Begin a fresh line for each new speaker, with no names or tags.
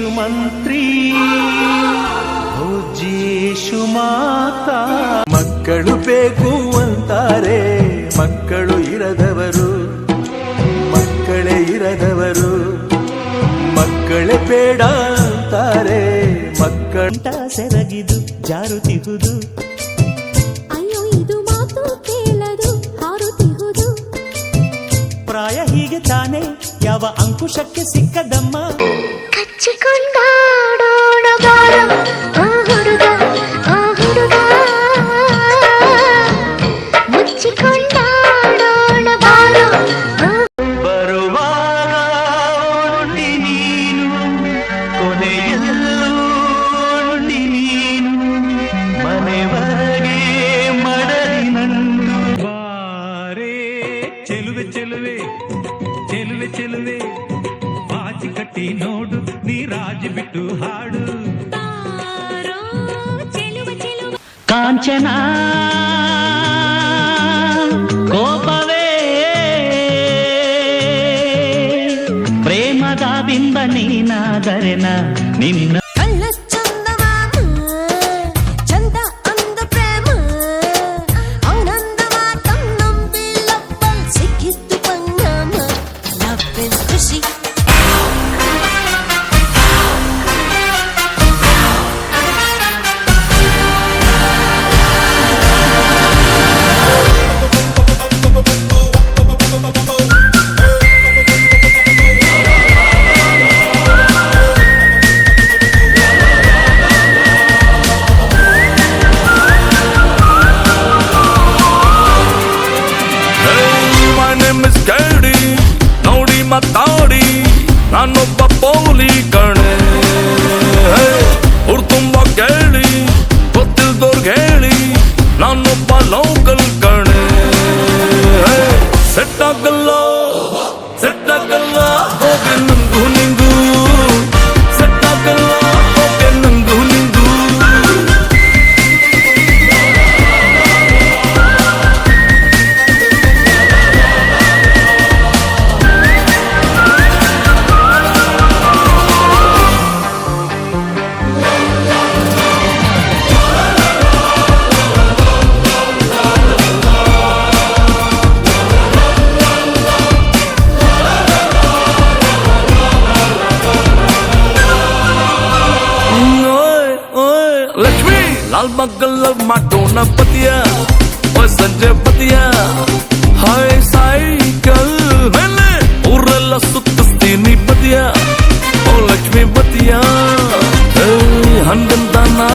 ಯೇಶು ಮಂತ್ರಿ ಯೇಶು ಮಾತಾ. ಮಕ್ಕಳು ಬೇಕು ಅಂತಾರೆ, ಮಕ್ಕಳು ಇರದವರು, ಮಕ್ಕಳೇ ಇರದವರು, ಮಕ್ಕಳೇ ಬೇಡ ಅಂತಾರೆ. ಮಕ್ಕಳ ಸೆರಗಿದು ಜಾರುತ್ತಿಹುದು,
ಅಯ್ಯೋ ಇದು ಮಾತು ಕೇಳದು ಹಾರುತ್ತಿಹುದು.
ಪ್ರಾಯ ಹೀಗೆ ತಾನೆ, ಯಾವ ಅಂಕುಶಕ್ಕೆ ಸಿಕ್ಕದಮ್ಮ.
ಕಚ್ಚಿಕೊಂಡಾಡೋಣ ಬಾರ ಆ ಹುಡುಗ ಆ ಹುಡುಗ, ಮುಚ್ಚಿಕೊಂಡಾಡೋಣ ಬಾರ.
ಬರುವಾಗ ನೀನು, ಕೊನೆಯಲ್ಲೂ ನೀನು, ಮನೆವರೆಗೆ ಮಡಲಿ ನಂದು. ಬಾರೇ ಚೆಲುವೆ ಚೆಲುವೆ ಚೆಲುವೆ ಚೆಲುವೆ, ಬಾಚಿ ಕಟ್ಟಿ ನೋಡು ನೀ ರಾಜ ಬಿಟ್ಟು ಹಾಡು. ಕಾಂಚನ ಕೋಪವೇ ಪ್ರೇಮದ ಬಿಂಬ ನೀನಾದರೆನ ನಿನ್ನ.
ಮಾತಾಡಿ ನಾನೊಬ್ಬ ಪೌಲಿ ಕಣೆ, ಹುಡ್ತುಂಬ ಕೇಳಿ ಗೊತ್ತಿಲ್ದೋರ್ಗೆ ಹೇಳಿ ನಾನೊಬ್ಬ ಲೋಕಲ್ ಕಣೆ. ಸೆಟ್ ಆಗಲ್ಲ ಸೆಟ್ ಆಗಲ್ಲ ಹೋಗಿ ನಂಗು ನಿಂಗು, ಸೆಟ್ ಆಗಲ್ಲ ಹೋಗಿ ನಂಗು ನಿಂಗು. ಲಕ್ಷ್ಮಿ ಲಾಲ್ ಮಗ್ಗಲ್ ಮಾಡೋಣ ಪತಿಯ, ಸಂಜೆ ಪತಿಯ, ಹಾಯ್ ಸೈಕಲ್